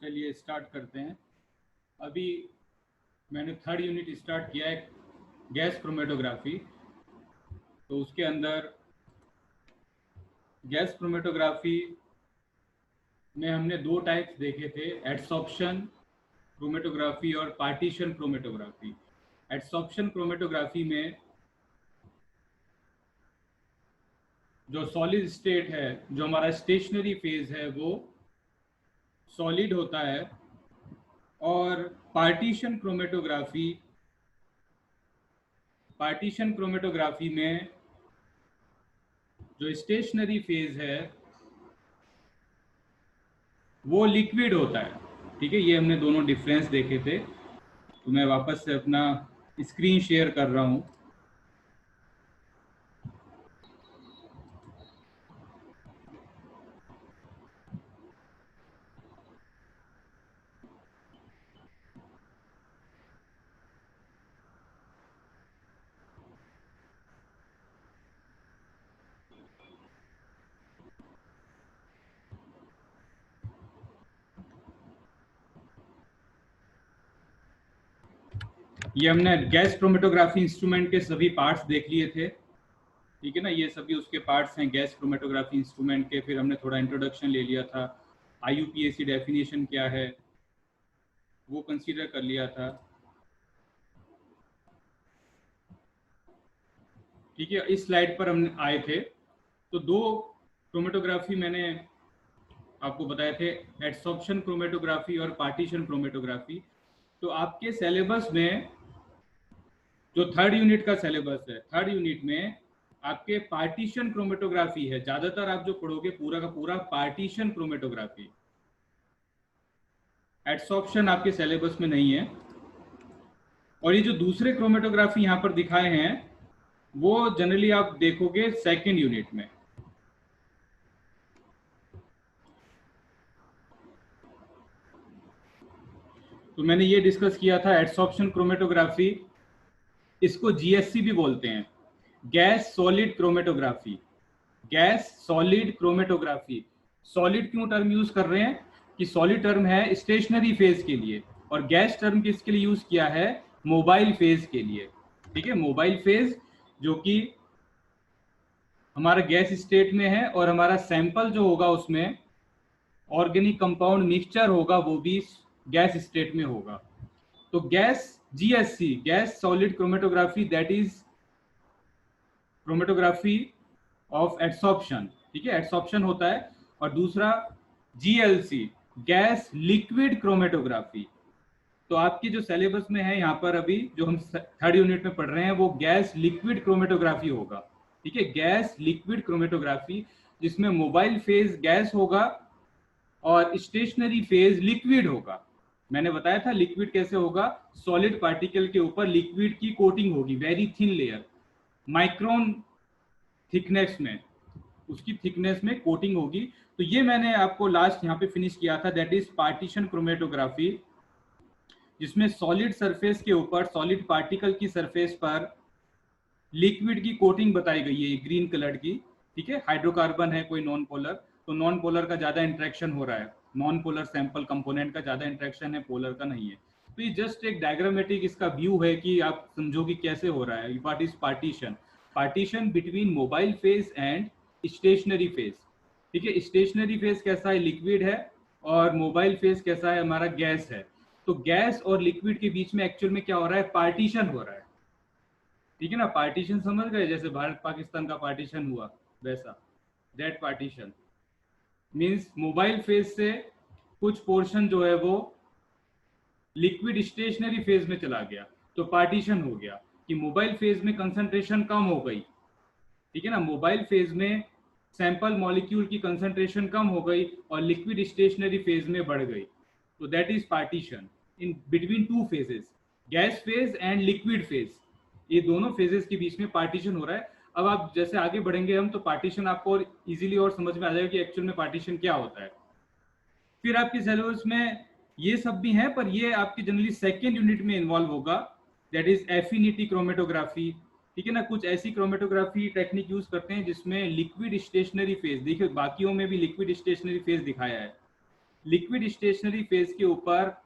चलिए स्टार्ट करते हैं। अभी मैंने थर्ड यूनिट स्टार्ट किया है, गैस क्रोमेटोग्राफी। तो उसके अंदर गैस क्रोमेटोग्राफी में हमने दो टाइप्स देखे थे, एडसॉर्प्शन क्रोमेटोग्राफी और पार्टीशन क्रोमेटोग्राफी। एडसॉर्प्शन क्रोमेटोग्राफी में जो सॉलिड स्टेट है, जो हमारा स्टेशनरी फेज है, वो सॉलिड होता है। और पार्टीशन क्रोमेटोग्राफी में जो स्टेशनरी फेज है वो लिक्विड होता है। ठीक है, ये हमने दोनों डिफरेंस देखे थे। तो मैं वापस से अपना स्क्रीन शेयर कर रहा हूँ। ये हमने गैस क्रोमेटोग्राफी इंस्ट्रूमेंट के सभी पार्ट्स देख लिए थे। ठीक है ना, ये सभी उसके पार्ट्स हैं गैस क्रोमेटोग्राफी इंस्ट्रूमेंट के। फिर हमने थोड़ा इंट्रोडक्शन ले लिया था, IUPAC डेफिनेशन क्या है वो कंसीडर कर लिया था। ठीक है, इस स्लाइड पर हम आए थे। तो दो क्रोमेटोग्राफी मैंने आपको बताए थे, एडसॉर्प्शन क्रोमेटोग्राफी और पार्टीशन क्रोमेटोग्राफी। तो आपके सिलेबस में जो थर्ड यूनिट का सिलेबस है, थर्ड यूनिट में आपके पार्टीशन क्रोमेटोग्राफी है। ज्यादातर आप जो पढ़ोगे पूरा का पूरा पार्टीशन क्रोमेटोग्राफी, एडसॉर्प्शन आपके सिलेबस में नहीं है। और ये जो दूसरे क्रोमेटोग्राफी यहाँ पर दिखाए हैं वो जनरली आप देखोगे सेकेंड यूनिट में। तो मैंने ये डिस्कस किया था एडसॉर्प्शन क्रोमेटोग्राफी, इसको GSC भी बोलते हैं, gas solid chromatography. Gas solid chromatography, solid क्यों टर्म यूज कर रहे हैं कि सॉलिड टर्म है स्टेशनरी फेज के लिए, और गैस टर्म किसके लिए यूज किया है, मोबाइल फेज के लिए। ठीक है, मोबाइल फेज जो कि हमारा गैस स्टेट में है, और हमारा सैंपल जो होगा उसमें ऑर्गेनिक कंपाउंड मिक्सचर होगा, वो भी गैस स्टेट में होगा। तो gas GSC, gas solid chromatography, that is chromatography of adsorption. ठीक है, एडसॉर्प्शन होता है। और दूसरा GLC, गैस लिक्विड क्रोमेटोग्राफी। तो आपके जो सिलेबस में है यहाँ पर अभी जो हम थर्ड यूनिट में पढ़ रहे हैं वो गैस लिक्विड क्रोमेटोग्राफी होगा। ठीक है, गैस लिक्विड क्रोमेटोग्राफी, जिसमें मोबाइल फेज गैस होगा और स्टेशनरी फेज लिक्विड होगा। मैंने बताया था लिक्विड कैसे होगा, सॉलिड पार्टिकल के ऊपर लिक्विड की कोटिंग होगी, very thin layer, micron thickness में, उसकी थिकनेस में कोटिंग होगी। तो ये मैंने आपको लास्ट यहाँ पे फिनिश किया था, दैट इज पार्टीशन क्रोमेटोग्राफी, जिसमें सॉलिड सरफेस के ऊपर, सॉलिड पार्टिकल की सरफेस पर लिक्विड की कोटिंग बताई गई है, ग्रीन कलर की। ठीक है, हाइड्रोकार्बन है कोई नॉन पोलर, तो नॉन पोलर का ज्यादा इंट्रैक्शन हो रहा है, नॉन पोलर सैंपल कंपोनेंट का ज्यादा इंट्रैक्शन है, पोलर का नहीं है। तो ये जस्ट एक डायग्रामेटिक इसका व्यू है कि आप समझो कि कैसे हो रहा है। What is partition, partition between mobile phase and stationery phase. ठीक है, स्टेशनरी फेज कैसा है, लिक्विड है, और मोबाइल फेज कैसा है, हमारा गैस है। तो गैस और लिक्विड के बीच में एक्चुअल में क्या हो रहा है, पार्टीशन हो रहा है। ठीक है ना, पार्टीशन समझ गए, जैसे भारत पाकिस्तान का पार्टीशन हुआ वैसा, that partition means mobile phase से कुछ पोर्शन जो है वो लिक्विड स्टेशनरी फेज में चला गया, तो पार्टीशन हो गया कि मोबाइल फेज में कंसंट्रेशन कम हो गई। ठीक है ना, मोबाइल फेज में सैंपल मॉलिक्यूल की कंसंट्रेशन कम हो गई और लिक्विड स्टेशनरी फेज में बढ़ गई। तो that is partition in between two phases, gas phase and liquid phase. ये दोनों फेजेस के बीच में पार्टीशन हो रहा है। अब आप जैसे आगे बढ़ेंगे हम, तो पार्टीशन आपको और इजीली और समझ में आ जाएगा कि एक्चुअल में पार्टीशन क्या होता है। फिर आपके सिलेबस में ये सब भी है, पर ये आपकी जनरली सेकेंड यूनिट में इन्वॉल्व होगा, दैट इज एफिनिटी क्रोमेटोग्राफी। ठीक है ना, कुछ ऐसी क्रोमेटोग्राफी टेक्निक यूज करते हैं जिसमें लिक्विड स्टेशनरी फेज, देखिए बाकियों में भी लिक्विड स्टेशनरी फेज दिखाया है, लिक्विड स्टेशनरी फेज के ऊपर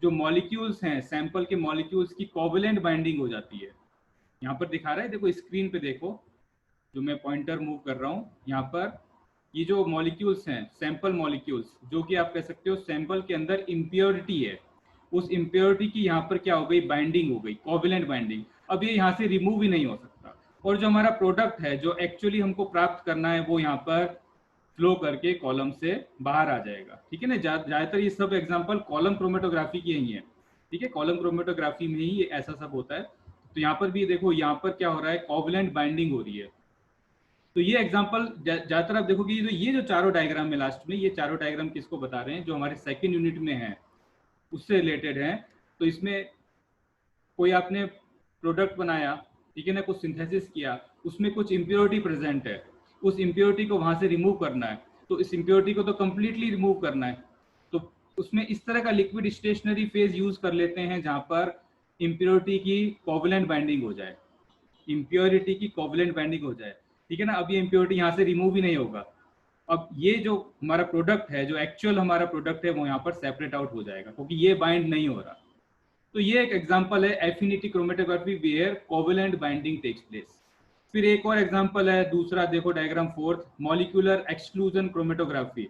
जो मॉलिक्यूल्स हैं, सैंपल के मॉलिक्यूल्स की कोवलेंट बाइंडिंग हो जाती है। यहाँ पर दिखा रहा है, देखो स्क्रीन पे देखो, जो मैं पॉइंटर मूव कर रहा हूँ यहाँ पर, ये जो मॉलिक्यूल्स हैं, सैंपल मॉलिक्यूल्स, जो कि आप कह सकते हो सैंपल के अंदर इम्प्योरिटी है, उस इम्प्योरिटी की यहाँ पर क्या हो गई, बाइंडिंग हो गई, कोवलेंट बाइंडिंग। अब ये यहाँ से रिमूव ही नहीं हो सकता, और जो हमारा प्रोडक्ट है जो एक्चुअली हमको प्राप्त करना है वो यहाँ पर फ्लो करके कॉलम से बाहर आ जाएगा। ठीक है ना, ज्यादातर ये सब एग्जांपल कॉलम क्रोमेटोग्राफी की ही है। ठीक है, कॉलम क्रोमेटोग्राफी में ही ये ऐसा सब होता है। तो यहाँ पर भी देखो, यहाँ पर क्या हो रहा है, कोवलेंट बाइंडिंग हो रही है। तो ये एग्जांपल ज्यादातर आप देखोगे, ये जो चारों डायग्राम में लास्ट में, ये चारों डायग्राम किसको बता रहे हैं, जो हमारे सेकेंड यूनिट में है उससे रिलेटेड है। तो इसमें कोई आपने प्रोडक्ट बनाया, ठीक है ना, कुछ सिंथेसिस किया, उसमें कुछ इम्प्योरिटी प्रेजेंट है, उस इम्प्योरिटी को वहां से रिमूव करना है। तो इस इम्प्योरिटी को तो कंप्लीटली रिमूव करना है, तो उसमें इस तरह का लिक्विड स्टेशनरी फेज यूज कर लेते हैं जहां पर इम्प्योरिटी की कोवलेंट बाइंडिंग हो जाए, इम्प्योरिटी की कोवलेंट बाइंडिंग हो जाए। ठीक है ना, अब ये इम्प्योरिटी यहाँ से रिमूव ही नहीं होगा। अब ये जो हमारा प्रोडक्ट है, जो एक्चुअल हमारा प्रोडक्ट है, वो यहाँ पर सेपरेट आउट हो जाएगा, क्योंकि ये बाइंड नहीं हो रहा। तो ये एक एग्जांपल है affinity chromatography where covalent binding takes place. फिर एक और एग्जांपल है दूसरा, देखो diagram fourth, molecular exclusion chromatography.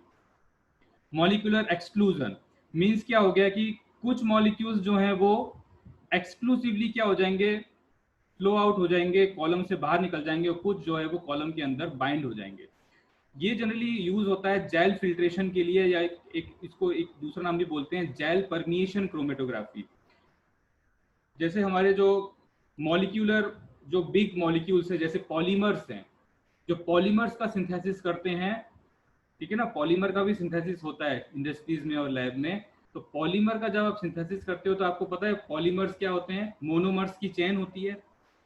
Molecular exclusion means क्या हो गया कि कुछ मॉलिक्यूल्स जो हैं वो एक्सक्लूसिवली क्या हो जाएंगे, फ्लो आउट हो जाएंगे, कॉलम से बाहर निकल जाएंगे, और कुछ जो है वो कॉलम के अंदर बाइंड हो जाएंगे। ये जनरली यूज होता है जेल फिल्ट्रेशन के लिए, या इसको एक दूसरा नाम भी बोलते हैं जेल परमिएशन क्रोमेटोग्राफी। जैसे हमारे जो मॉलिक्यूलर, जो बिग मॉलिक्यूल्स है, जैसे पॉलीमर्स हैं, जो पॉलीमर्स का सिंथेसिस करते हैं, ठीक है ना, पॉलीमर का भी सिंथेसिस होता है इंडस्ट्रीज में और लैब में। तो पॉलीमर का जब आप सिंथेसिस करते हो तो आपको पता है पॉलीमर्स क्या होते हैं, मोनोमर्स की चेन होती है।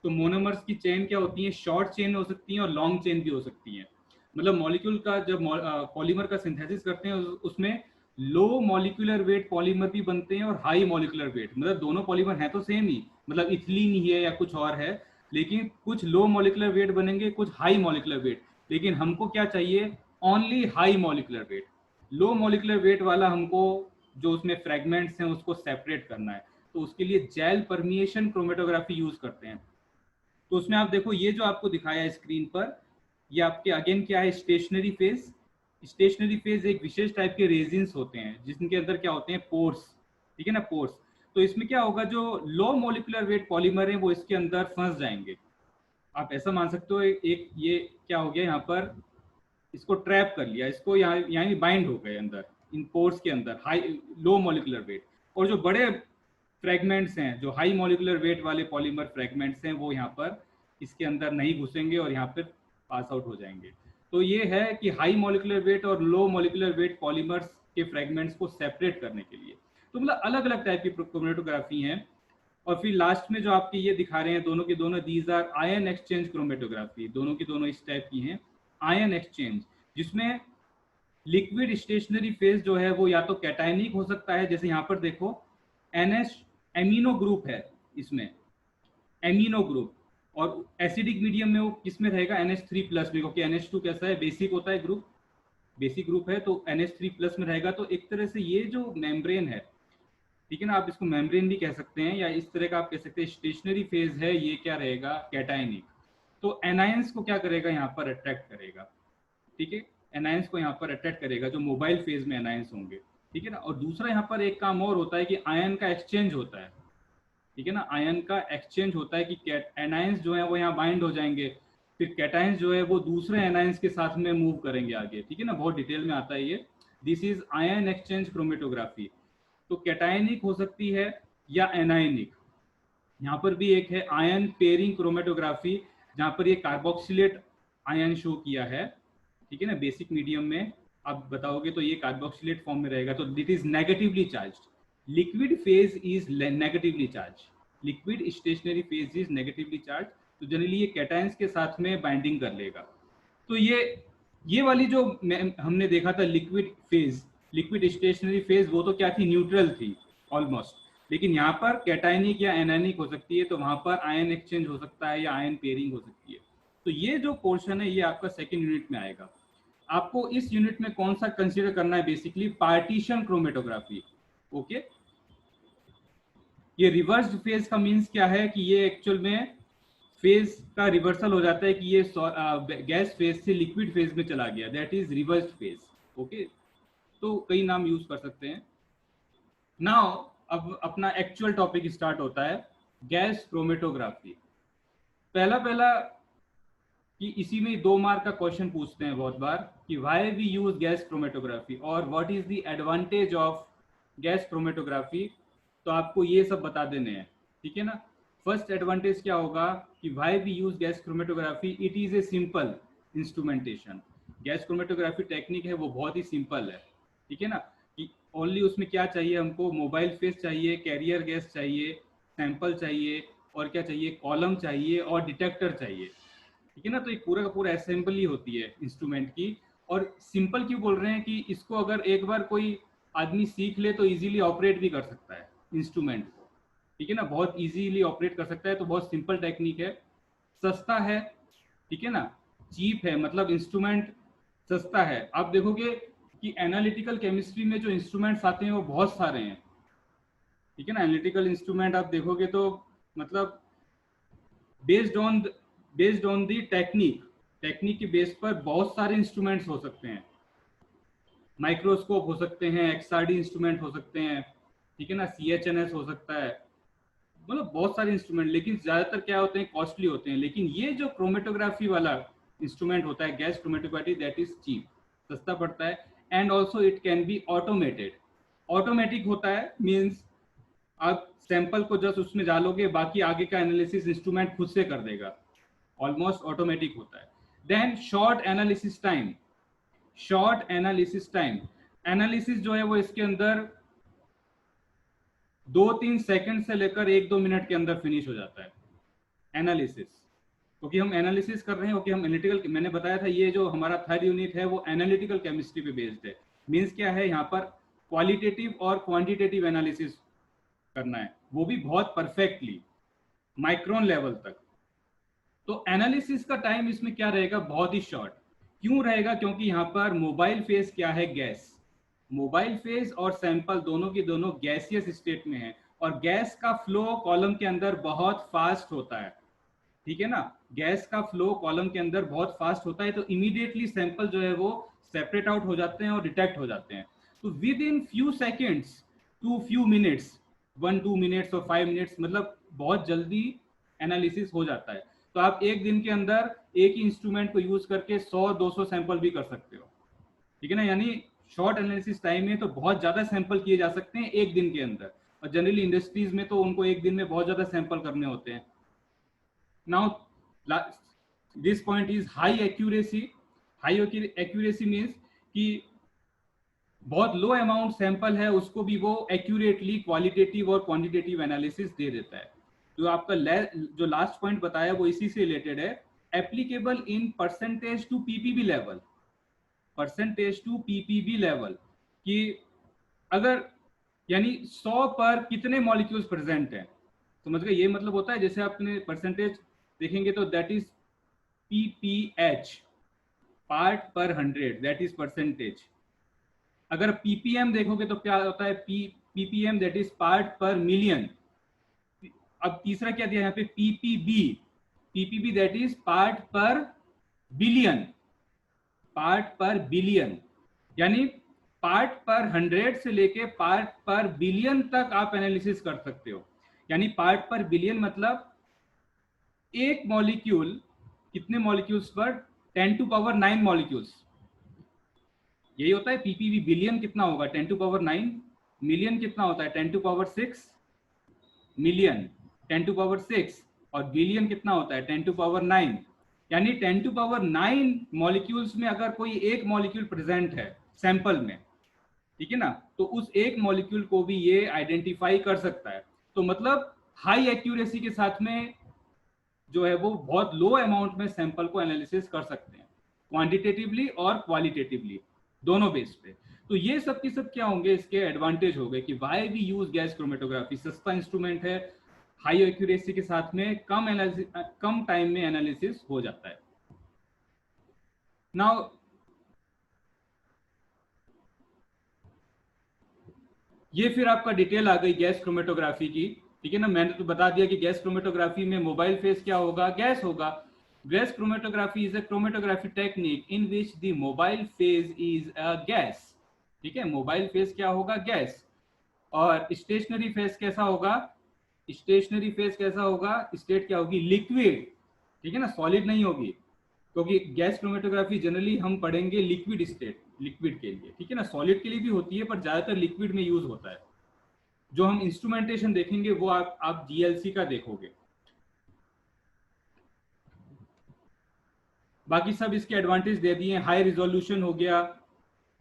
तो मोनोमर्स की चेन क्या होती है, शॉर्ट चेन हो सकती है और लॉन्ग चेन भी हो सकती है। मतलब मॉलिक्यूल का जब पॉलीमर का सिंथेसिस करते हैं उसमें लो मॉलिक्यूलर वेट पॉलीमर भी बनते हैं और हाई मॉलिक्यूलर वेट, मतलब दोनों पॉलीमर हैं तो सेम ही, मतलब इथिलीन ही है या कुछ और है, लेकिन कुछ लो मॉलिक्यूलर वेट बनेंगे, कुछ हाई मॉलिक्यूलर वेट। लेकिन हमको क्या चाहिए, only high molecular weight. Low molecular weight वाला हमको जो उसमें फ्रेगमेंट्स हैं उसको सेपरेट करना है, तो उसके लिए जेल परमिएशन क्रोमेटोग्राफी यूज करते हैं। तो उसमें आप देखो, ये जो आपको दिखाया है स्क्रीन पर, ये आपके अगेन क्या है, स्टेशनरी फेज। स्टेशनरी फेज एक विशेष टाइप के रेजिन्स होते हैं जिनके अंदर क्या होते हैं, पोर्स। ठीक है ना, पोर्स। तो इसमें क्या होगा, जो लो मॉलिक्यूलर वेट पॉलीमर है वो इसके अंदर फंस जाएंगे। आप ऐसा मान सकते हो, एक ये क्या हो गया यहाँ पर, इसको ट्रैप कर लिया, इसको यहाँ बाइंड हो गए अंदर, इन पोर्स के अंदर हाई लो मॉलिक्यूलर वेट। और जो बड़े फ्रेगमेंट्स हैं, जो हाई मॉलिक्यूलर वेट वाले पॉलीमर फ्रेगमेंट्स हैं, वो यहाँ पर इसके अंदर नहीं घुसेंगे और यहाँ पर पास आउट हो जाएंगे। तो ये है कि हाई मॉलिक्यूलर वेट और लो मॉलिक्यूलर वेट पॉलीमर्स के फ्रेगमेंट्स को सेपरेट करने के लिए। तो मतलब अलग अलग टाइप की क्रोमेटोग्राफी हैं। और फिर लास्ट में जो आपके ये दिखा रहे हैं, दोनों के दोनों these are ion exchange chromatography, दोनों की दोनों इस टाइप की हैं, आयन एक्सचेंज, जिसमें लिक्विड स्टेशनरी फेज जो है वो या तो कैटायनिक हो सकता है, जैसे यहाँ पर देखो NH एमिनो ग्रुप है इसमें, एमिनो ग्रुप, और एसिडिक मीडियम में वो किस में रहेगा, NH3+ में, क्योंकि NH2 कैसा है, बेसिक होता है ग्रुप, बेसिक ग्रुप है, तो NH3+ में रहेगा। तो एक तरह से ये जो मेम्ब्रेन है, ठीक है ना, आप इसको मेम्ब्रेन भी कह सकते हैं, या इस तरह का आप कह सकते हैं स्टेशनरी फेज है, ये क्या रहेगा, कैटायनिक। तो एनायंस को क्या करेगा, यहाँ पर अट्रैक्ट करेगा। ठीक है, एनायंस को यहाँ पर अट्रैक्ट करेगा, जो मोबाइल फेज में एनायंस होंगे। ठीक है ना, और दूसरा यहाँ पर एक काम और होता है कि आयन का एक्सचेंज होता है। ठीक है ना, आयन का एक्सचेंज होता है कि एनायंस जो है वो यहाँ बाइंड हो जाएंगे, फिर कैटायंस जो है वो दूसरे एनायंस के साथ में मूव करेंगे आगे। ठीक है ना, बहुत डिटेल में आता है ये। This is ion exchange chromatography. तो कैटायनिक हो सकती है या एनायनिक। यहाँ पर भी एक है आयन पेयरिंग क्रोमेटोग्राफी, जहाँ पर ये कार्बोक्सिलेट आयन शो किया है। ठीक है ना, बेसिक मीडियम में आप बताओगे तो ये कार्बोक्सिलेट फॉर्म में रहेगा, तो that is negatively charged. Liquid phase is negatively charge, liquid stationary phase is negatively charge. तो जनरली ये कैटायंस के साथ में बाइंडिंग कर लेगा। तो ये वाली जो हमने देखा था liquid phase, liquid stationary phase, वो तो क्या थी, न्यूट्रल थी ऑलमोस्ट। लेकिन यहाँ पर कैटायनिक या एनायनिक हो सकती है, तो वहां पर आयन एक्सचेंज हो सकता है या आयन पेयरिंग हो सकती है। तो ये जो पोर्शन है ये आपका सेकेंड यूनिट में आएगा। आपको इस यूनिट में कौन सा कंसीडर करना है, बेसिकली पार्टीशन क्रोमेटोग्राफी। ओके, ये रिवर्स्ड फेज का मीन्स क्या है कि ये एक्चुअल में फेज का रिवर्सल हो जाता है कि ये गैस फेज से लिक्विड फेज में चला गया, that is reversed phase. Okay, तो कई नाम यूज कर सकते हैं। नाउ अब अपना एक्चुअल टॉपिक स्टार्ट होता है, गैस क्रोमेटोग्राफी। पहला पहला कि इसी में 2 मार्क का क्वेश्चन पूछते हैं बहुत बार कि why we use gas chromatography और what is the advantage of gas chromatography. तो आपको ये सब बता देने हैं, ठीक है ना। फर्स्ट एडवांटेज क्या होगा कि why we use gas chromatography, it is a simple instrumentation. Gas chromatography technique है वो बहुत ही सिंपल है, ठीक है ना। कि ओनली उसमें क्या चाहिए, हमको मोबाइल फेस चाहिए, कैरियर गैस चाहिए, सैंपल चाहिए, और क्या चाहिए, कॉलम चाहिए और डिटेक्टर चाहिए, ठीक है ना। तो एक पूरा का पूरा असेंबली होती है इंस्ट्रूमेंट की। और सिंपल क्यों बोल रहे हैं कि इसको अगर एक बार कोई आदमी सीख ले तो इजीली ऑपरेट भी कर सकता है इंस्ट्रूमेंट को, ठीक है ना, बहुत इजीली ऑपरेट कर सकता है। तो बहुत सिंपल टेक्निक है, सस्ता है, ठीक है ना, चीप है, मतलब इंस्ट्रूमेंट सस्ता है। आप देखोगे कि एनालिटिकल केमिस्ट्री में जो इंस्ट्रूमेंट्स आते हैं वो बहुत सारे हैं, ठीक है ना। एनालिटिकल इंस्ट्रूमेंट आप देखोगे तो मतलब बेस्ड ऑन दी टेक्निक के बेस पर बहुत सारे इंस्ट्रूमेंट्स हो सकते हैं। माइक्रोस्कोप हो सकते हैं, एक्सआरडी इंस्ट्रूमेंट हो सकते हैं, ठीक है ना, सीएचएनएस हो सकता है, मतलब बहुत सारे इंस्ट्रूमेंट। लेकिन ज्यादातर क्या होते हैं, कॉस्टली होते हैं। लेकिन ये जो क्रोमेटोग्राफी वाला इंस्ट्रूमेंट होता है, gas chromatography, that is cheap, सस्ता पड़ता है। And also it can be automated. Automatic होता है मीन्स आप सैंपल को जस्ट उसमें डालोगे, बाकी आगे का एनालिसिस इंस्ट्रूमेंट खुद से कर देगा, ऑलमोस्ट ऑटोमेटिक होता है। Then short analysis time, analysis जो है वो इसके अंदर 2-3 सेकंड से लेकर 1-2 मिनट के अंदर फिनिश हो जाता है एनालिसिस। क्योंकि हम एनालिसिस कर रहे हैं, क्योंकि हम एनालिटिकल, मैंने बताया था ये जो हमारा थर्ड यूनिट है वो एनालिटिकल केमिस्ट्री पे बेस्ड है। मीन्स क्या है, यहाँ पर क्वालिटेटिव और क्वांटिटेटिव एनालिसिस करना है, वो भी बहुत परफेक्टली माइक्रोन लेवल तक। तो एनालिसिस का टाइम इसमें क्या रहेगा, बहुत ही शॉर्ट। क्यों रहेगा, क्योंकि यहाँ पर मोबाइल फेज क्या है, गैस। मोबाइल फेज और सैंपल दोनों की दोनों गैसियस स्टेट में है, और गैस का फ्लो कॉलम के अंदर बहुत फास्ट होता है, ठीक है ना। गैस का फ्लो कॉलम के अंदर बहुत फास्ट होता है, तो इमीडिएटली सैंपल जो है वो सेपरेट आउट हो जाते हैं और डिटेक्ट हो जाते हैं। तो within few seconds to few minutes, 1-2 minutes और 5 मिनट्स, मतलब बहुत जल्दी एनालिसिस हो जाता है। तो आप एक दिन के अंदर एक ही इंस्ट्रूमेंट को यूज करके 100-200 सैंपल भी कर सकते हो, ठीक है ना। यानी शॉर्ट एनालिसिस टाइम में तो बहुत ज्यादा सैंपल किए जा सकते हैं एक दिन के अंदर, और जनरली इंडस्ट्रीज में तो उनको एक दिन में बहुत ज्यादा सैंपल करने होते हैं। Now this point is high accuracy. High accuracy means कि बहुत लो अमाउंट सैंपल है उसको भी वो एक्यूरेटली क्वालिटेटिव और क्वांटिटेटिव एनालिसिस दे देता है। जो आपका जो लास्ट पॉइंट बताया वो इसी से रिलेटेड है, applicable in percentage to PPB level. Percentage to PPB level कि अगर यानी 100 पर कितने मॉलिक्यूल्स प्रेजेंट हैं, समझ गए। ये मतलब होता है जैसे आपने परसेंटेज देखेंगे तो दैट इज पीपीएच, पार्ट पर 100, दैट इज परसेंटेज। अगर पीपीएम देखोगे तो क्या होता है, पीपीएम दैट इज पार्ट पर मिलियन। अब तीसरा क्या दिया यहाँ पे, PPB, PPB that is part पर बिलियन, पार्ट पर बिलियन। यानी पार्ट पर 100 से लेके पार्ट पर बिलियन तक आप एनालिसिस कर सकते हो। यानी पार्ट पर बिलियन मतलब एक मॉलिक्यूल कितने मॉलिक्यूल्स पर, 10⁹ मॉलिक्यूल्स, यही होता है पीपीवी। बिलियन कितना होगा, 10⁹। मिलियन कितना होता है, 10⁶ मिलियन, 10⁶। और बिलियन कितना होता है, 10⁹। यानी 10⁹ मॉलिक्यूल्स में अगर कोई एक मॉलिक्यूल प्रेजेंट है सैंपल में, ठीक है ना, तो उस एक मॉलिक्यूल को भी ये आइडेंटिफाई कर सकता है। तो मतलब हाई एक्यूरेसी के साथ में जो है वो बहुत लो अमाउंट में सैंपल को एनालिसिस कर सकते हैं, क्वांटिटेटिवली और क्वालिटेटिवली दोनों बेस पे। तो ये सब की सब क्या होंगे, इसके एडवांटेज हो गए कि why we use gas chromatography. सस्ता इंस्ट्रूमेंट है, हाई एक्यूरेसी के साथ में कम टाइम में एनालिसिस हो जाता है। नाउ ये फिर आपका डिटेल आ गई गैस क्रोमेटोग्राफी की, ठीक है ना। मैंने तो बता दिया कि गैस क्रोमेटोग्राफी में मोबाइल फेज क्या होगा, गैस होगा। Gas chromatography is a chromatography technique in which the mobile phase is a gas, ठीक है। मोबाइल फेज क्या होगा, गैस। और स्टेशनरी फेज कैसा होगा, स्टेशनरी फेज कैसा होगा, स्टेट क्या होगी, लिक्विड, ठीक है ना, सॉलिड नहीं होगी। क्योंकि गैस क्रोमेटोग्राफी जनरली हम पढ़ेंगे लिक्विड स्टेट, लिक्विड के लिए, ठीक है ना। सॉलिड के लिए भी होती है पर ज्यादातर लिक्विड में यूज होता है। जो हम इंस्ट्रूमेंटेशन देखेंगे वो आप जीएलसी का देखोगे। बाकी सब इसके एडवांटेज दे दिए, हाई रिजोल्यूशन हो गया,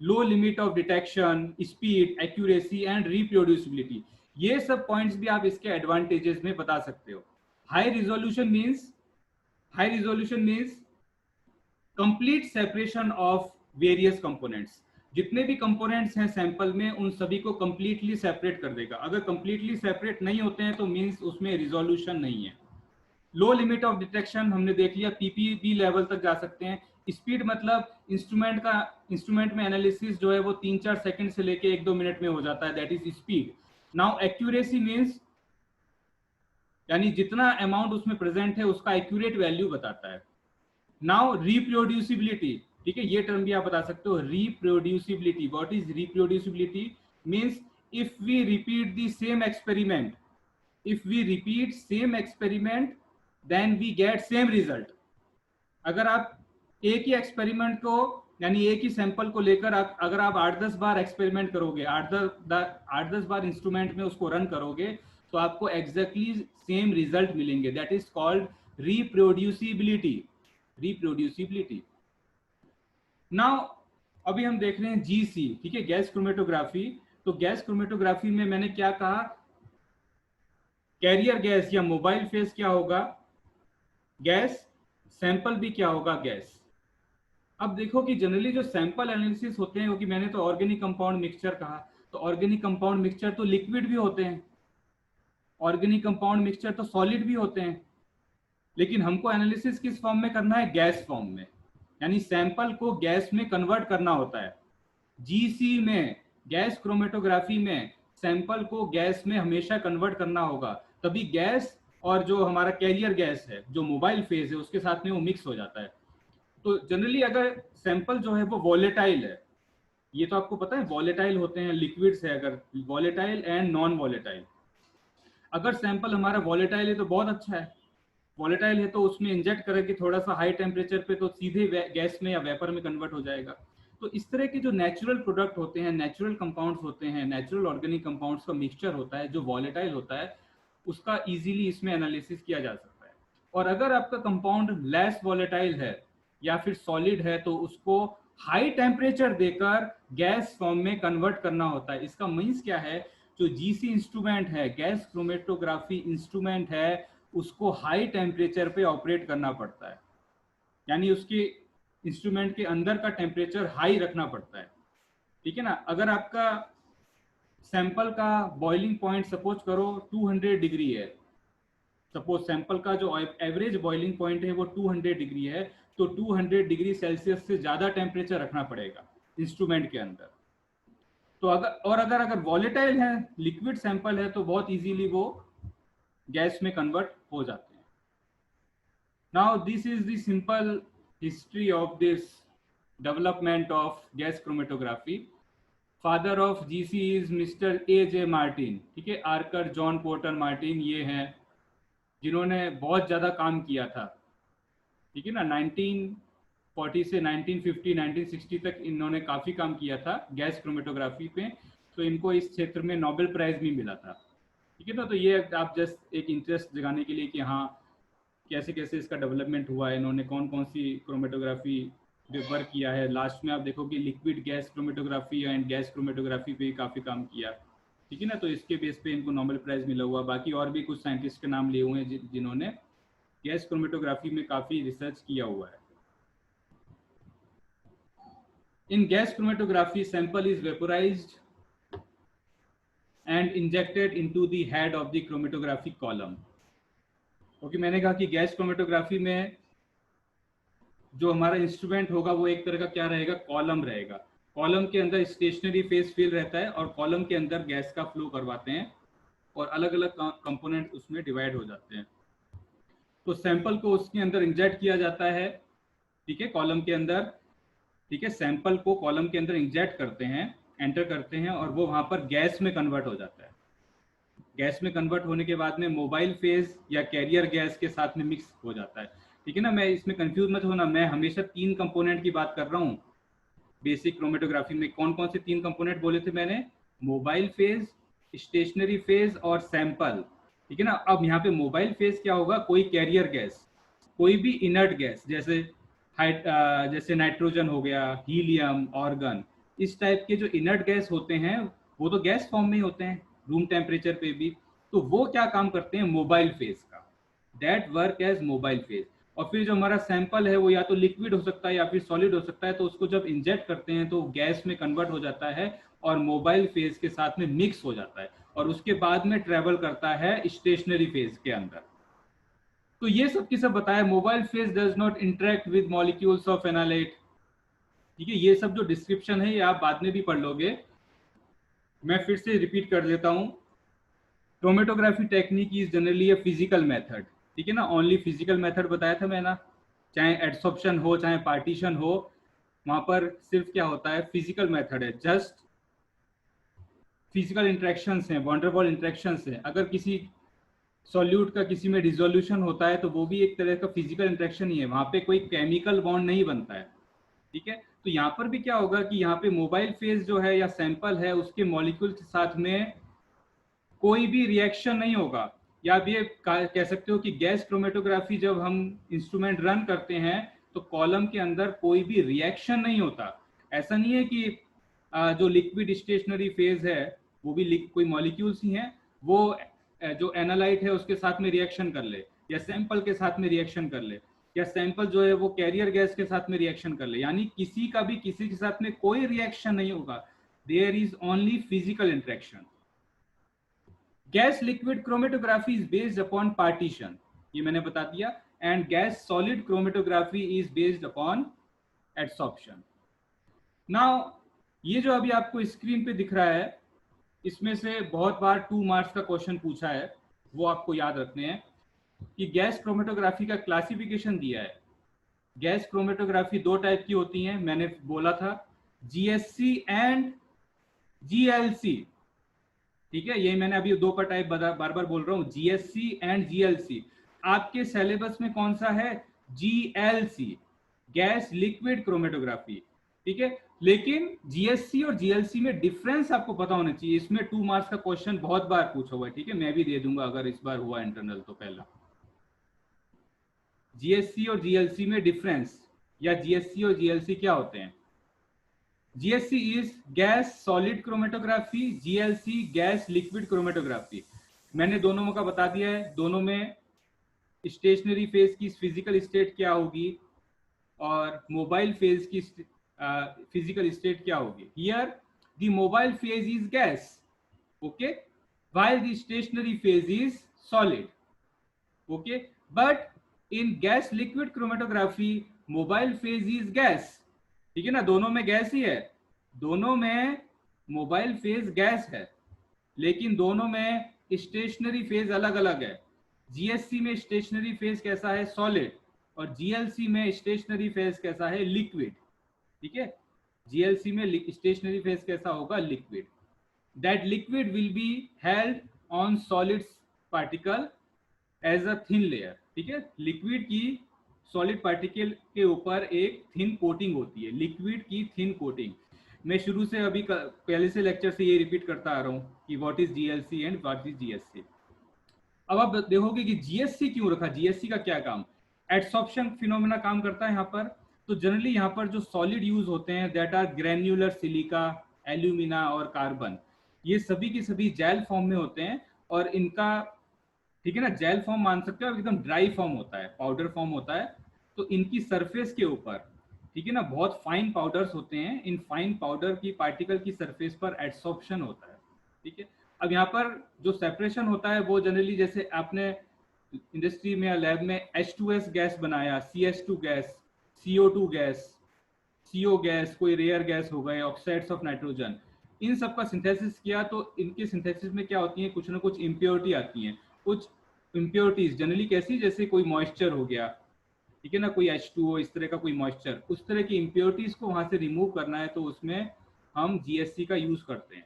low limit of detection, speed, accuracy and reproducibility. ये सब पॉइंट्स भी आप इसके एडवांटेजेस में बता सकते हो। High resolution means, high resolution means complete separation of various components. जितने भी कंपोनेंट्स हैं सैंपल में उन सभी को कंप्लीटली सेपरेट कर देगा। अगर कंप्लीटली सेपरेट नहीं होते हैं तो मींस उसमें रिजोल्यूशन नहीं है। लो लिमिट ऑफ डिटेक्शन हमने देख लिया, पीपीबी लेवल तक जा सकते हैं। स्पीड मतलब इंस्ट्रूमेंट में एनालिसिस जो है वो 3-4 सेकंड से लेके 1-2 मिनट में हो जाता है, that is speed. Now accuracy means यानी जितना अमाउंट उसमें प्रेजेंट है उसका एक्यूरेट वैल्यू बताता है। नाउ रिप्रोड्यूसिबिलिटी, ठीक है, ये टर्म भी आप बता सकते हो, reproducibility. What is reproducibility? Means if we repeat the same experiment, if we repeat same experiment then we get same result। अगर आप एक ही एक्सपेरिमेंट को यानी एक ही सैंपल को लेकर अगर आप 8-10 बार एक्सपेरिमेंट करोगे, 8-10 बार इंस्ट्रूमेंट में उसको रन करोगे तो आपको एग्जैक्टली सेम रिजल्ट मिलेंगे, that is called reproducibility. Reproducibility. Now अभी हम देख रहे हैं जीसी, ठीक है, गैस क्रोमेटोग्राफी। तो गैस क्रोमेटोग्राफी में मैंने क्या कहा, कैरियर गैस या मोबाइल फेज क्या होगा, गैस। सैंपल भी क्या होगा, गैस। अब देखो कि जनरली जो सैंपल एनालिसिस होते हैं, क्योंकि मैंने तो ऑर्गेनिक कंपाउंड मिक्सचर कहा, तो ऑर्गेनिक कंपाउंड मिक्सचर तो लिक्विड भी होते हैं, ऑर्गेनिक कंपाउंड मिक्सचर तो सॉलिड भी होते हैं। लेकिन हमको एनालिसिस किस फॉर्म में करना है, गैस फॉर्म में, यानी सैंपल को गैस में कन्वर्ट करना होता है। जीसी में, गैस क्रोमेटोग्राफी में सैंपल को गैस में हमेशा कन्वर्ट करना होगा, तभी गैस और जो हमारा कैरियर गैस है, जो मोबाइल फेज है, उसके साथ में वो मिक्स हो जाता है। तो जनरली अगर सैंपल जो है वो वॉलेटाइल है, ये तो आपको पता है वॉलेटाइल होते हैं, लिक्विड्स है, अगर वॉलेटाइल एंड नॉन वॉलेटाइल। अगर सैंपल हमारा वॉलेटाइल है तो बहुत अच्छा है, वॉलेटाइल है तो उसमें इंजेक्ट करके थोड़ा सा हाई टेम्परेचर पे तो सीधे गैस में या वेपर में कन्वर्ट हो जाएगा। तो इस तरह के जो नेचुरल प्रोडक्ट होते हैं, नेचुरल कंपाउंड्स होते हैं, नेचुरल ऑर्गेनिक कंपाउंड्स का मिक्सचर होता है जो वॉलेटाइल होता है, उसका इजीली इसमें एनालिसिस किया जा सकता है। और अगर आपका कंपाउंड लेस वॉलेटाइल है या फिर सॉलिड है तो उसको हाई टेम्परेचर देकर गैस फॉर्म में कन्वर्ट करना होता है। इसका मीन्स क्या है, जो जीसी इंस्ट्रूमेंट है, गैस क्रोमेटोग्राफी इंस्ट्रूमेंट है, उसको हाई टेम्परेचर पे ऑपरेट करना पड़ता है, यानी उसके इंस्ट्रूमेंट के अंदर का टेम्परेचर हाई रखना पड़ता है, ठीक है ना। अगर आपका सैंपल का बॉइलिंग पॉइंट सपोज करो 200 डिग्री है, सपोज सैंपल का जो एवरेज बॉइलिंग पॉइंट है वो 200 डिग्री है, तो 200 डिग्री सेल्सियस से ज्यादा टेम्परेचर रखना पड़ेगा इंस्ट्रूमेंट के अंदर। तो अगर वॉलेटाइल है, लिक्विड सैंपल है, तो बहुत इजीली वो गैस में कन्वर्ट हो जाते हैं। Now this is the simple history of this development of gas chromatography. Father of GC is mister A.J. Martin, ठीक है, आर्कर जॉन पोर्टर मार्टिन ये हैं जिन्होंने बहुत ज़्यादा काम किया था, ठीक है ना। 1940 से 1950 1960 तक इन्होंने काफ़ी काम किया था गैस क्रोमेटोग्राफी पे, तो इनको इस क्षेत्र में नोबेल प्राइज़ भी मिला था, ठीक है ना। तो ये आप जस्ट एक इंटरेस्ट जगाने के लिए कि हाँ कैसे कैसे इसका डेवलपमेंट हुआ है, इन्होंने कौन कौन सी क्रोमेटोग्राफी वर्क किया है। लास्ट में आप देखोगे liquid gas chromatography and gas chromatography पे काफ़ी काम किया, ठीक है ना। तो इसके बेस पे इनको नोबेल प्राइज़ मिला हुआ। बाकी और भी कुछ साइंटिस्ट के नाम लिए हुए हैं जिन्होंने गैस क्रोमेटोग्राफी में काफ़ी रिसर्च किया हुआ है। In gas chromatography, sample is vaporized and injected into the head of the chromatographic column। क्योंकि मैंने कहा कि गैस क्रोमेटोग्राफी में जो हमारा इंस्ट्रूमेंट होगा वो एक तरह का क्या रहेगा, कॉलम रहेगा। कॉलम के अंदर स्टेशनरी फेज फिल रहता है और कॉलम के अंदर गैस का फ्लो करवाते हैं और अलग अलग कंपोनेंट उसमें डिवाइड हो जाते हैं। तो सैंपल को उसके अंदर इंजेक्ट किया जाता है, ठीक है, कॉलम के अंदर, ठीक है, सैंपल को कॉलम के अंदर इंजेक्ट करते हैं, एंटर करते हैं और वो वहां पर गैस में कन्वर्ट हो जाता है। गैस में कन्वर्ट होने के बाद में मोबाइल फेज या कैरियर गैस के साथ में मिक्स हो जाता है, ठीक है ना। मैं इसमें कंफ्यूज मत होना, मैं हमेशा 3 कंपोनेंट की बात कर रहा हूँ। बेसिक क्रोमेटोग्राफी में कौन कौन से 3 कंपोनेंट बोले थे मैंने? मोबाइल फेज, स्टेशनरी फेज और सैंपल, ठीक है ना। अब यहाँ पे मोबाइल फेज क्या होगा? कोई कैरियर गैस, कोई भी इनर्ट गैस, जैसे नाइट्रोजन हो गया, हीलियम, ऑर्गन, इस टाइप के जो इनर्ट गैस होते हैं वो तो गैस फॉर्म में ही होते हैं रूम टेम्परेचर पे भी। तो वो क्या काम करते हैं? मोबाइल फेज का, that work as mobile phase. और फिर जो हमारा सैंपल है वो या तो लिक्विड हो सकता है या फिर सॉलिड हो सकता है, तो उसको जब इंजेक्ट करते हैं तो गैस में कन्वर्ट हो जाता है और मोबाइल फेज के साथ में मिक्स हो जाता है और उसके बाद में ट्रेवल करता है स्टेशनरी फेज के अंदर। तो ये सब की सब बताया। Mobile phase does not interact with molecules of analyte, ठीक है। ये सब जो डिस्क्रिप्शन है ये आप बाद में भी पढ़ लोगे, मैं फिर से रिपीट कर देता हूँ। Chromatography technique is generally a physical method, ठीक है ना, ओनली फिजिकल मेथड बताया था मैं ना। चाहे एडसॉर्प्शन हो चाहे पार्टीशन हो, वहां पर सिर्फ क्या होता है? फिजिकल मेथड है, जस्ट फिजिकल इंट्रैक्शंस हैं, वॉन्डरवॉल इंट्रैक्शंस हैं। अगर किसी सॉल्यूट का किसी में डिसोल्यूशन होता है तो वो भी एक तरह का फिजिकल इंट्रैक्शन ही है, वहां पे कोई केमिकल बॉन्ड नहीं बनता है, ठीक है। तो यहाँ पर भी क्या होगा कि यहाँ पे मोबाइल फेज जो है या सैंपल है उसके मॉलिक्यूल के साथ में कोई भी रिएक्शन नहीं होगा। या आप ये कह सकते हो कि गैस क्रोमेटोग्राफी जब हम इंस्ट्रूमेंट रन करते हैं तो कॉलम के अंदर कोई भी रिएक्शन नहीं होता। ऐसा नहीं है कि जो लिक्विड स्टेशनरी फेज है वो भी कोई मॉलिक्यूल्स ही हैं, वो जो एनालाइट है उसके साथ में रिएक्शन कर ले या सैंपल के साथ में रिएक्शन कर ले या सैंपल जो है वो कैरियर गैस के साथ में रिएक्शन कर ले, यानी किसी का भी किसी के साथ में कोई रिएक्शन नहीं होगा। There is only physical interaction. Gas liquid chromatography is based upon partition, ये मैंने बता दिया, and gas solid chromatography is based upon adsorption. Now ये जो अभी आपको स्क्रीन पे दिख रहा है इसमें से बहुत बार 2 मार्क्स का क्वेश्चन पूछा है, वो आपको याद रखने हैं कि गैस क्रोमेटोग्राफी का क्लासिफिकेशन दिया है। गैस क्रोमेटोग्राफी 2 टाइप की होती हैं, मैंने बोला था, जीएससी एंड जीएलसी, ठीक है। यही मैंने अभी 2 का टाइप बार बार बोल रहा हूँ, जीएससी एंड जीएलसी। आपके सिलेबस में कौन सा है? जीएलसी, गैस लिक्विड क्रोमेटोग्राफी, ठीक है। लेकिन जीएससी और जीएलसी में डिफरेंस आपको पता होना चाहिए। इसमें 2 मार्क्स का क्वेश्चन बहुत बार पूछा हुआ है, ठीक है, मैं भी दे दूंगा अगर इस बार हुआ इंटरनल तो। पहला जीएससी और जीएलसी में डिफरेंस, या जीएससी और जीएलसी क्या होते हैं? GSC is gas solid chromatography, GLC gas liquid chromatography. मैंने दोनों का बता दिया है, दोनों में स्टेशनरी फेज की फिजिकल स्टेट क्या होगी और मोबाइल फेज की फिजिकल स्टेट क्या होगी। Here the mobile phase is gas, okay, while the stationary phase is solid, okay, but in gas liquid chromatography mobile phase is gas, ठीक है ना, दोनों में गैस ही है, दोनों में मोबाइल फेज गैस है, लेकिन दोनों में स्टेशनरी फेज अलग अलग है। जीएससी में स्टेशनरी फेज कैसा है? सॉलिड, और जीएलसी में स्टेशनरी फेज कैसा है? लिक्विड, ठीक है। जीएलसी में स्टेशनरी फेज कैसा होगा? Liquid. That liquid will be held on solid particle as a thin layer, ठीक है। लिक्विड की सॉलिड पार्टिकल के ऊपर एक थिन कोटिंग होती है, लिक्विड की थिन कोटिंग। मैं शुरू से अभी पहले से लेक्चर से ये रिपीट करता आ रहा हूँ कि what is GLC and what is GSC. अब आप देखोगे कि जीएससी क्यों रखा, जीएससी का क्या काम? एडसॉर्प्शन फिनोमेना काम करता है यहाँ पर। तो जनरली यहाँ पर जो सॉलिड यूज होते हैं that are granular silica, alumina और कार्बन, ये सभी के सभी जेल फॉर्म में होते हैं और इनका, ठीक है ना, जेल फॉर्म मान सकते हो, एकदम ड्राई फॉर्म होता है, पाउडर फॉर्म होता है। तो इनकी सरफेस के ऊपर, ठीक है ना, बहुत फाइन पाउडर्स होते हैं, इन फाइन पाउडर की पार्टिकल की सरफेस पर एडसॉर्प्शन होता है, ठीक है। अब यहाँ पर जो सेपरेशन होता है वो जनरली, जैसे आपने इंडस्ट्री में या लैब में H2S गैस बनाया, CH2 gas, CO2 gas, CO gas, कोई रेयर गैस हो गए, ऑक्साइड्स ऑफ नाइट्रोजन, इन सब का सिंथेसिस किया तो इनके सिंथेसिस में क्या होती है, कुछ ना कुछ इम्प्योरिटी आती हैं। कुछ इम्प्योरिटीज जनरली कैसी, जैसे कोई मॉइस्चर हो गया, ठीक है ना, कोई H2O, इस तरह का कोई मॉइस्चर, उस तरह की इम्प्योरिटीज को वहां से रिमूव करना है तो उसमें हम GSC का यूज करते हैं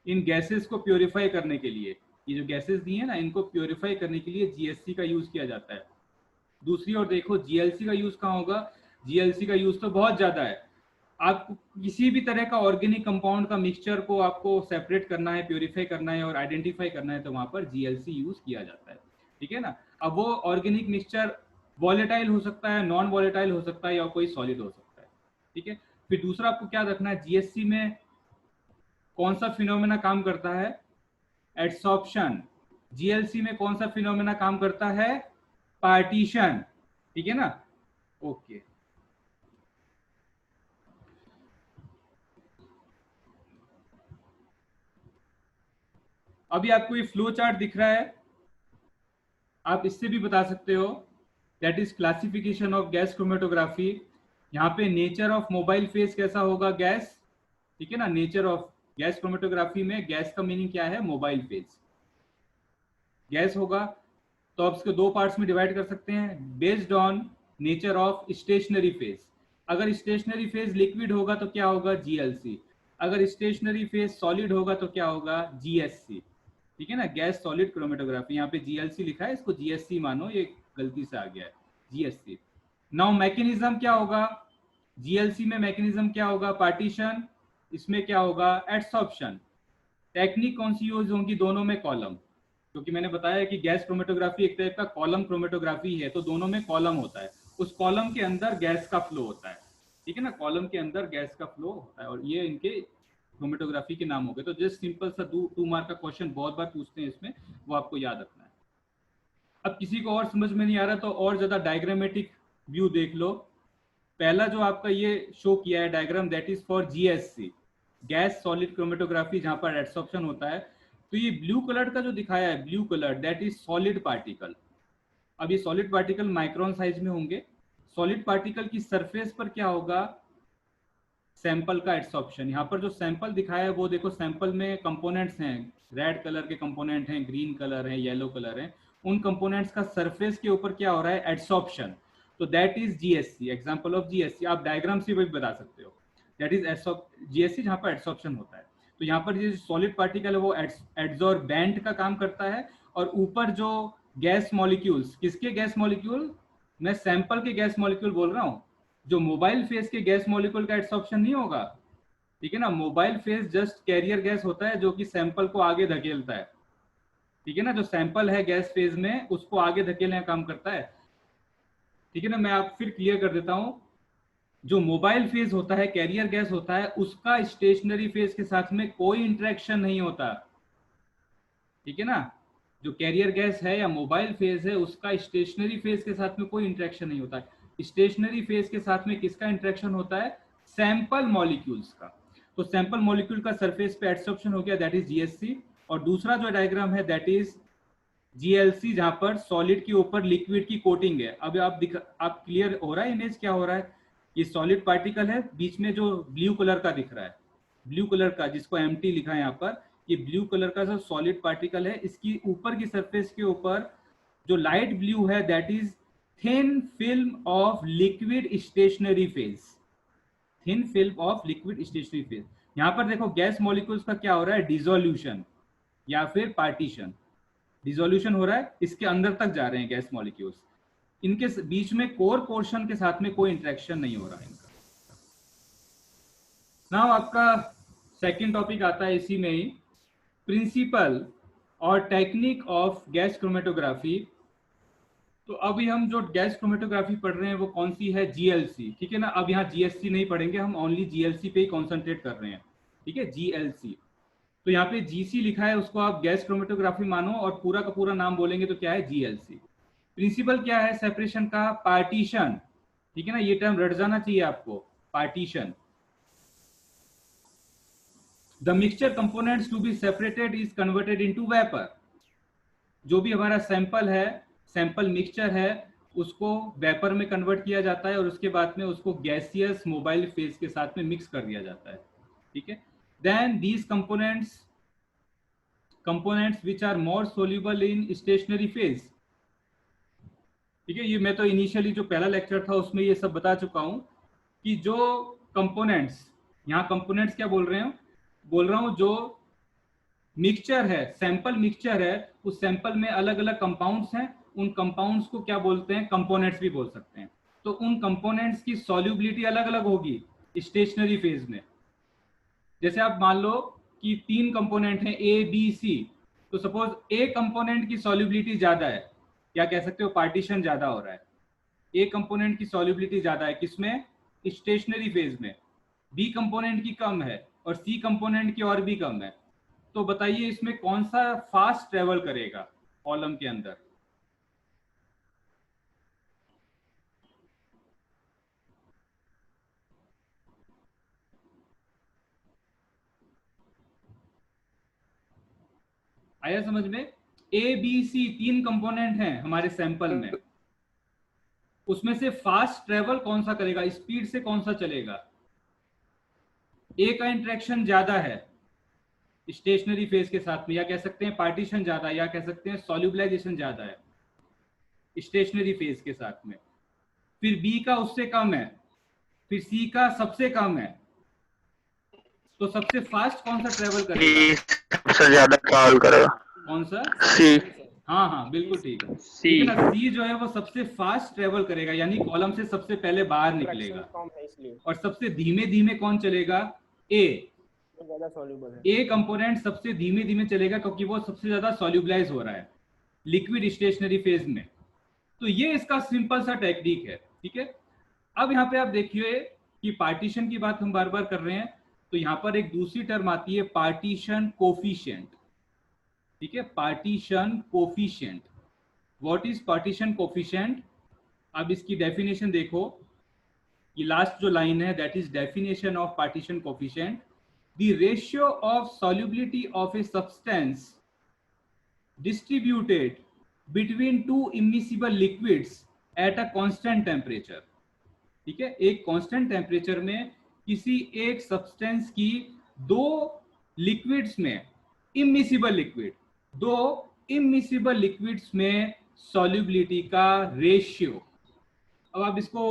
इन गैसेस को प्योरीफाई करने के लिए। ये जो गैसेस दी है ना, इनको प्योरीफाई करने के लिए GSC का यूज किया जाता है। दूसरी ओर देखो GLC का यूज कहाँ होगा, GLC का यूज तो बहुत ज्यादा है। आपको किसी भी तरह का ऑर्गेनिक कंपाउंड का मिक्सचर को आपको सेपरेट करना है, प्योरीफाई करना है और आइडेंटिफाई करना है तो वहां पर GLC यूज किया जाता है, ठीक है ना। अब वो ऑर्गेनिक मिक्सचर वॉलेटाइल हो सकता है, नॉन वॉलेटाइल हो सकता है या कोई सॉलिड हो सकता है, ठीक है। फिर दूसरा आपको क्या रखना है, GSC में कौन सा फिनोमेना काम करता है, एडसॉर्प्शन। GLC में कौन सा फिनोमेना काम करता है, पार्टीशन, ठीक है ना। ओके, अभी आपको ये फ्लो चार्ट दिख रहा है, आप इससे भी बता सकते हो, that is classification of gas chromatography. यहाँ पे नेचर ऑफ मोबाइल फेज कैसा होगा, गैस, ठीक है ना। नेचर ऑफ गैस क्रोमेटोग्राफी में गैस का मीनिंग क्या है, मोबाइल फेज गैस होगा। तो आप इसको दो पार्ट्स में डिवाइड कर सकते हैं, based on nature of stationary phase. अगर स्टेशनरी फेज लिक्विड होगा तो क्या होगा, GLC। अगर स्टेशनरी फेज सॉलिड होगा तो क्या होगा, GSC, ठीक है ना। गैस सॉलिड क्रोमेटोग्राफी, यहाँ पे GLC लिखा है, इसको GSC मानो, ये गलती से आ गया है, GSC। नाउ मैकेनिज्म क्या होगा, GLC में मैकेनिज्म क्या होगा, पार्टीशन, इसमें क्या होगा, एडसॉर्प्शन। टेक्निक कौन सी यूज होगी, दोनों में कॉलम, क्योंकि मैंने बताया कि गैस क्रोमेटोग्राफी एक तरह का कॉलम क्रोमेटोग्राफी है, तो दोनों में कॉलम होता है, उस कॉलम के अंदर गैस का फ्लो होता है, ठीक है ना। कॉलम के अंदर गैस का फ्लो होता है और ये इनके क्रोमेटोग्राफी के नाम हो गए। तो जस्ट सिंपल सा 2 मार्क का क्वेश्चन बहुत बार पूछते हैं इसमें, वो आपको याद रखना है। अब किसी को और समझ में नहीं आ रहा तो और ज्यादा डायग्रामेटिक व्यू देख लो। पहला जो आपका ये शो किया है diagram, that is for GSC, gas solid chromatography, जहां पर एडसॉर्प्शन होता है। तो ये ब्लू कलर का जो दिखाया है, blue colour, that is solid particle. अब ये सॉलिड पार्टिकल माइक्रोन साइज में होंगे। सॉलिड पार्टिकल की सरफेस पर क्या होगा, सैंपल का एडसॉर्प्शन। यहाँ पर जो सैंपल दिखाया है वो देखो, सैंपल में कंपोनेंट्स हैं, रेड कलर के कंपोनेंट हैं, ग्रीन कलर है, येलो कलर है। उन कंपोनेंट्स का सरफेस के ऊपर क्या हो रहा है, एडसॉर्प्शन। तो that is GSC, example of GSC। आप डायग्राम से भी बता सकते हो, दैट इज GSC, जहाँ पर एडसॉर्प्शन होता है। तो यहाँ पर जो सॉलिड पार्टिकल है वो एड्सॉर्बेंट का काम करता है, और ऊपर जो गैस मॉलिक्यूल्स, किसके गैस मॉलिक्यूल, मैं सैंपल के गैस मॉलिक्यूल बोल रहा हूँ। जो मोबाइल फेज के गैस मॉलिक्यूल का एडसॉर्प्शन नहीं होगा, ठीक है ना। Mobile phase just carrier gas होता है जो कि सैंपल को आगे धकेलता है, ठीक है ना। जो सैंपल है गैस फेज में, उसको आगे धकेलने का काम करता है, ठीक है ना। मैं आप फिर क्लियर कर देता हूं, जो मोबाइल फेज होता है, कैरियर गैस होता है, उसका स्टेशनरी फेज के साथ में कोई इंटरेक्शन नहीं होता, ठीक है ना। जो कैरियर गैस है या मोबाइल फेज है, उसका स्टेशनरी फेज के साथ में कोई इंटरेक्शन नहीं होता है। स्टेशनरी फेज के साथ में किसका इंटरेक्शन होता है, सैंपल मॉलिक्यूल्स का। तो सैंपल मॉलिक्यूल का सरफेस पे एडसॉर्प्शन हो गया, दैट इज GSC। और दूसरा जो डायग्राम है दैट इज GLC, जहां पर सॉलिड के ऊपर लिक्विड की कोटिंग है। अब आप क्लियर हो रहा है इमेज क्या हो रहा है, ये सॉलिड पार्टिकल है, बीच में जो ब्लू कलर का दिख रहा है, ब्लू कलर का जिसको एम्प्टी लिखा है यहाँ पर, ये ब्लू कलर का जो सॉलिड पार्टिकल है, इसकी ऊपर की सरफेस के ऊपर जो लाइट ब्लू है, that is thin film of liquid stationary phase, thin film of liquid stationary phase. यहाँ पर देखो गैस मॉलिक्यूल्स का क्या हो रहा है, डिसोल्यूशन या फिर पार्टीशन। डिसोल्यूशन हो रहा है, इसके अंदर तक जा रहे हैं गैस मॉलिक्यूल्स, इनके बीच में कोर पोर्शन के साथ में कोई इंटरेक्शन नहीं हो रहा है इनका। नाउ आपका सेकंड टॉपिक आता है इसी में ही, प्रिंसिपल और टेक्निक ऑफ गैस क्रोमेटोग्राफी। तो अभी हम जो गैस क्रोमेटोग्राफी पढ़ रहे हैं वो कौन सी है, GLC, ठीक है ना। अब यहाँ GSC नहीं पढ़ेंगे, हम ओनली GLC पे ही कॉन्सेंट्रेट कर रहे हैं, ठीक है, GLC। तो यहाँ पे GC लिखा है, उसको आप गैस क्रोमेटोग्राफी मानो और पूरा का पूरा नाम बोलेंगे तो क्या है, GLC। प्रिंसिपल क्या है सेपरेशन का, पार्टीशन, ठीक है ना, ये टर्म रट जाना चाहिए आपको, partition. The mixture components to be separated is converted into vapour. जो भी हमारा सैंपल है, सैंपल मिक्सचर है, उसको वेपर में कन्वर्ट किया जाता है और उसके बाद में उसको गैसियस मोबाइल फेज के साथ में मिक्स कर दिया जाता है, ठीक है। Then these components which are more soluble in stationary phase, ठीक है। ये मैं तो इनिशियली जो पहला लेक्चर था उसमें ये सब बता चुका हूं कि जो कंपोनेंट्स, यहाँ कंपोनेंट्स क्या बोल रहे हैं, बोल रहा हूं जो मिक्सचर है, सैंपल मिक्सचर है, उस सैंपल में अलग अलग कंपाउंड्स हैं, उन कंपाउंड्स को क्या बोलते हैं, कंपोनेंट्स भी बोल सकते हैं। तो उन कंपोनेंट्स की सॉल्युबिलिटी अलग अलग होगी स्टेशनरी फेज में। जैसे आप मान लो कि 3 कंपोनेंट हैं ए बी सी, तो सपोज ए कंपोनेंट की सॉल्युबिलिटी ज्यादा है, या कह सकते हो पार्टीशन ज्यादा हो रहा है, ए कंपोनेंट की सॉल्युबिलिटी ज्यादा है किसमें, स्टेशनरी फेज में, बी कंपोनेंट की कम है और सी कंपोनेंट की और भी कम है। तो बताइए इसमें कौन सा फास्ट ट्रेवल करेगा कॉलम के अंदर। आया समझ में? ए बी सी 3 कंपोनेंट हैं हमारे सैंपल में, उसमें से फास्ट ट्रेवल कौन सा करेगा, स्पीड से कौन सा चलेगा। ए का इंटरेक्शन ज्यादा है स्टेशनरी फेज के साथ में, या कह सकते हैं पार्टीशन ज्यादा, या कह सकते हैं सॉल्युबलाइजेशन ज्यादा है स्टेशनरी फेज के साथ में। फिर बी का उससे कम है, फिर सी का सबसे कम है, तो सबसे फास्ट कौन सा ट्रेवल करेगा, सबसे ज्यादा ट्रैवल करेगा, कौन सा, सी। हाँ हाँ बिल्कुल ठीक है, सी। ठीक है ना। सी जो है वो सबसे फास्ट ट्रेवल करेगा, यानी कॉलम से सबसे पहले बाहर निकलेगा। और सबसे धीमे धीमे कौन चलेगा, ए, ज्यादा सॉल्युबल है, ए कंपोनेंट सबसे धीमे धीमे चलेगा क्योंकि वो सबसे ज्यादा सॉल्युबलाइज हो रहा है लिक्विड स्टेशनरी फेज में। तो ये इसका सिंपल सा टेक्निक है, ठीक है। अब यहाँ पे आप देखिए कि पार्टीशन की बात हम बार बार कर रहे हैं, तो यहाँ पर एक दूसरी टर्म आती है पार्टीशन कोफिशिएंट, ठीक है, partition coefficient. What is partition coefficient? अब इसकी डेफिनेशन देखो, ये लास्ट जो लाइन है, that is definition of partition coefficient, the ratio of solubility of a substance distributed between two immiscible liquids at a constant temperature, ठीक है। एक constant temperature में किसी एक सब्सटेंस की दो लिक्विड्स में, इमिसिबल लिक्विड, दो इमिसिबल लिक्विड्स में सॉल्युबिलिटी का रेशियो। अब आप इसको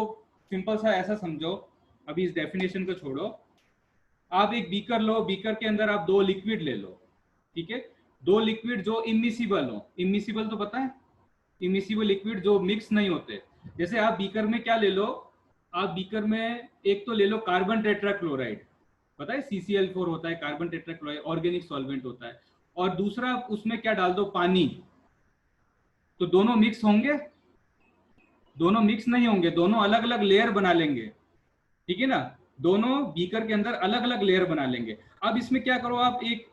सिंपल सा ऐसा समझो, अभी इस डेफिनेशन को छोड़ो, आप एक बीकर लो, बीकर के अंदर आप 2 लिक्विड ले लो, ठीक है, 2 लिक्विड जो इमिसिबल हो, इमिसिबल तो पता है, इमिसिबल लिक्विड जो मिक्स नहीं होते। जैसे आप बीकर में क्या ले लो, आप बीकर में एक तो ले लो कार्बन टेट्राक्लोराइड, पता है CCl4 होता है, कार्बन टेट्राक्लोराइड ऑर्गेनिक सॉल्वेंट होता है, और दूसरा उसमें क्या डाल दो, पानी। तो दोनों मिक्स होंगे, दोनों मिक्स नहीं होंगे, दोनों अलग अलग लेयर बना लेंगे, ठीक है ना, दोनों बीकर के अंदर अलग अलग लेयर बना लेंगे। अब इसमें क्या करो, आप एक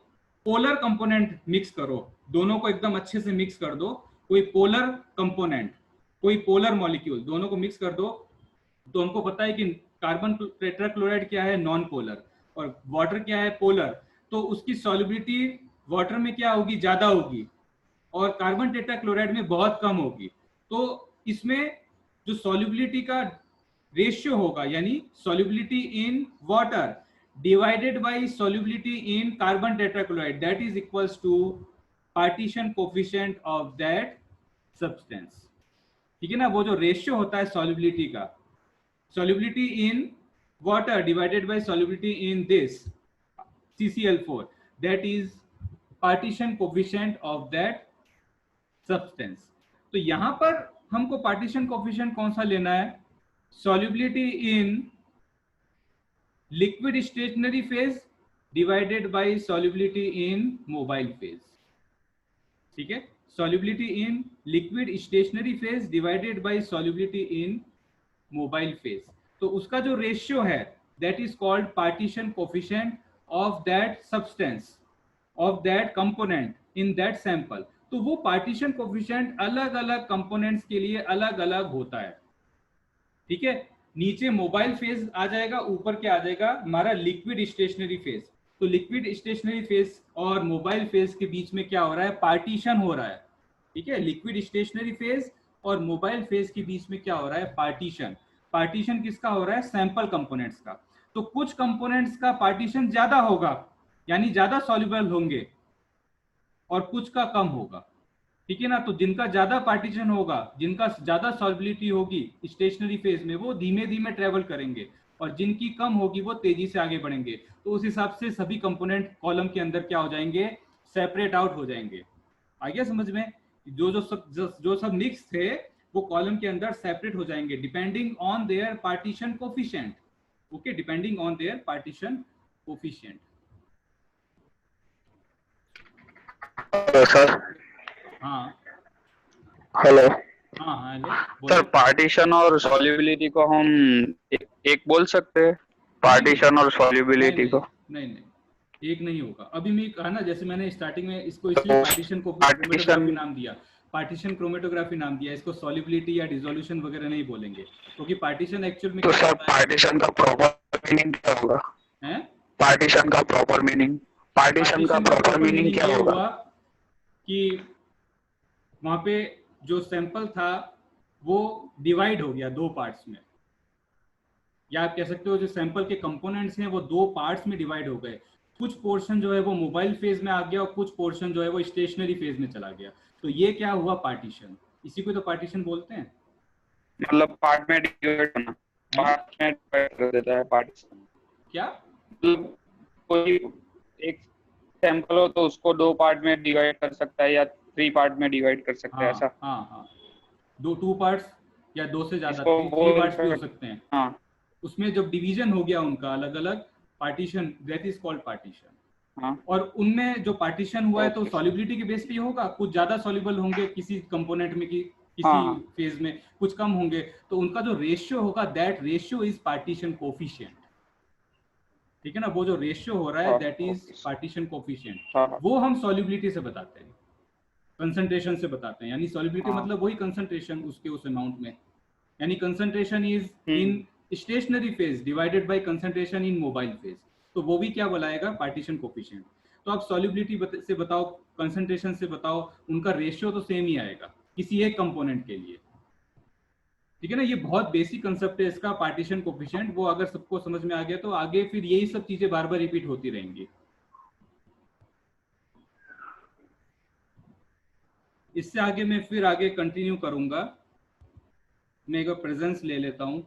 पोलर कंपोनेंट मिक्स करो, दोनों को एकदम अच्छे से मिक्स कर दो, कोई पोलर कंपोनेंट, कोई पोलर मॉलिक्यूल, दोनों को मिक्स कर दो। तो हमको पता है कि कार्बन टेट्राक्लोराइड क्या है, नॉन पोलर, और वाटर क्या है, पोलर। तो उसकी सॉल्युबिलिटी वाटर में क्या होगी, ज्यादा होगी, और कार्बन टेट्राक्लोराइड में बहुत कम होगी। तो इसमें जो सॉल्युबिलिटी का रेशियो होगा, यानी solubility in water divided by solubility in carbon tetrachloride, that is equals to partition coefficient of that substance, ठीक है ना। वो जो रेशियो होता है सॉल्युबिलिटी का, solubility in water divided by solubility in this CCl4, that is partition coefficient of that substance। तो यहां पर हमको partition coefficient कौन सा लेना है, solubility in liquid stationary phase divided by solubility in mobile phase, ठीक है, solubility in liquid stationary phase divided by solubility in mobile phase. तो उसका जो रेशियो है that is called partition coefficient of that substance, of that component in that sample. तो वो partition coefficient अलग अलग कंपोनेंट्स के लिए अलग अलग होता है, ठीक है। नीचे मोबाइल फेज आ जाएगा, ऊपर क्या आ जाएगा, हमारा लिक्विड स्टेशनरी फेज। तो लिक्विड स्टेशनरी फेज और मोबाइल फेज के बीच में क्या हो रहा है, पार्टीशन हो रहा है, ठीक है। लिक्विड स्टेशनरी फेज और मोबाइल फेज के बीच में क्या हो रहा है, पार्टीशन। पार्टीशन किसका हो रहा है, सैंपल कंपोनेंट्स का। तो कुछ कंपोनेंट्स का पार्टीशन ज्यादा होगा, यानी ज्यादा सॉल्युबल होंगे, और कुछ का कम होगा, ठीक है ना। तो जिनका ज्यादा पार्टीशन होगा, जिनका ज्यादा सॉल्युबिलिटी होगी स्टेशनरी फेज में, वो धीमे धीमे ट्रेवल करेंगे, और जिनकी कम होगी वो तेजी से आगे बढ़ेंगे। तो उस हिसाब से सभी कंपोनेंट कॉलम के अंदर क्या हो जाएंगे, सेपरेट आउट हो जाएंगे। आ गया समझ में? जो सब मिक्स थे वो कॉलम के अंदर सेपरेट हो जाएंगे, depending on their partition coefficient. Okay, depending on their partition coefficient. Hello sir. हाँ हेलो हाँ हाँ, हेलो सर, बोलिए। पार्टीशन और सॉल्युबिलिटी को हम एक बोल सकते हैं? नहीं पार्टीशन और नहीं सॉल्युबिलिटी नहीं को नहीं नहीं, एक नहीं होगा। अभी मैं कहा ना, जैसे मैंने स्टार्टिंग में इसको इसलिए तो पार्टीशन को पार्टीशन क्रोमेटोग्राफी नाम दिया, पार्टीशन क्रोमेटोग्राफी नाम दिया, इसको सॉल्युबिलिटी या डिसोल्यूशन वगैरह नहीं बोलेंगे, क्योंकि पार्टीशन एक्चुअल में तो क्या सर, होता पार्टीशन का प्रॉपर मीनिंग क्या होगा? है? पार्टीशन का प्रॉपर मीनिंग, पार्टीशन का पार्टीशन का प्रॉपर प्रॉपर मीनिंग मीनिंग क्या ये होगा? हुआ कि वहां पे जो सैंपल था वो डिवाइड हो गया दो पार्ट्स में, या आप कह सकते हो जो सैंपल के कंपोनेंट्स हैं वो दो पार्ट्स में डिवाइड हो गए। कुछ पोर्शन जो है वो मोबाइल फेज में आ गया, और कुछ पोर्शन जो है वो स्टेशनरी फेज में चला गया। तो ये क्या हुआ, पार्टीशन। इसी को तो पार्टीशन बोलते हैं। मतलब पार्ट में डिवाइड होना, हैं? पार्ट में डिवाइड कर देता है पार्टीशन। क्या? मतलब कोई एक सैंपल हो तो उसको दो पार्ट में डिवाइड कर सकता है या थ्री पार्ट में डिवाइड कर सकता है, हाँ ऐसा? हाँ हाँ, दो, टू पार्ट्स, या दो से ज्यादा, इसको थ्री बोल पार्ट्स भी हो सकते। सकते हैं। हाँ उसमें जब डिवीजन हो गया उनका अलग अलग, partition, that is called partition. हाँ। और उनमें जो पार्टीशन हुआ है तो ओके सर। सॉल्युबिलिटी के बेस पे ही होगा, कुछ ज्यादा सॉल्युबल होंगे किसी कंपोनेंट में, किसी हाँ हाँ। फेज में, कुछ कम होंगे। तो उनका जो रेशियो होगा, that ratio is partition coefficient. ठीक है ना, वो जो रेशियो हो रहा है हाँ that is okay sir. Partition coefficient. हाँ हाँ। वो हम सॉल्युबिलिटी से बताते हैं, कंसंट्रेशन से बताते हैं। यानी सॉल्युबिलिटी हाँ। मतलब वही कंसंट्रेशन उसके उस अमाउंट में, यानी concentration is in hmm. Stationary phase divided by concentration in mobile phase. तो वो भी क्या बुलाएगा, पार्टीशन कोफिशिएंट। तो आप सॉल्युबिलिटी से बताओ, कंसंट्रेशन से बताओ, उनका रेशियो तो सेम ही आएगा किसी एक कंपोनेंट के लिए। ठीक है ना, ये बहुत बेसिक कंसेप्ट है इसका, पार्टीशन कोफिशिएंट। वो अगर सबको समझ में आ गया तो आगे फिर यही सब चीजें बार बार रिपीट होती रहेंगी। इससे आगे मैं फिर आगे कंटिन्यू करूंगा। मैं एक बार प्रेजेंस ले लेता हूं।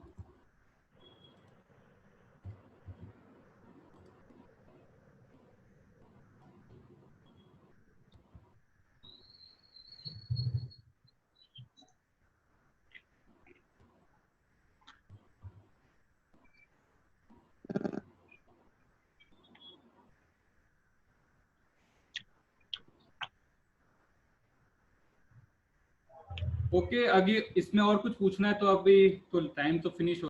ओके, आगे इसमें और कुछ पूछना है तो अभी तो टाइम तो फिनिश हो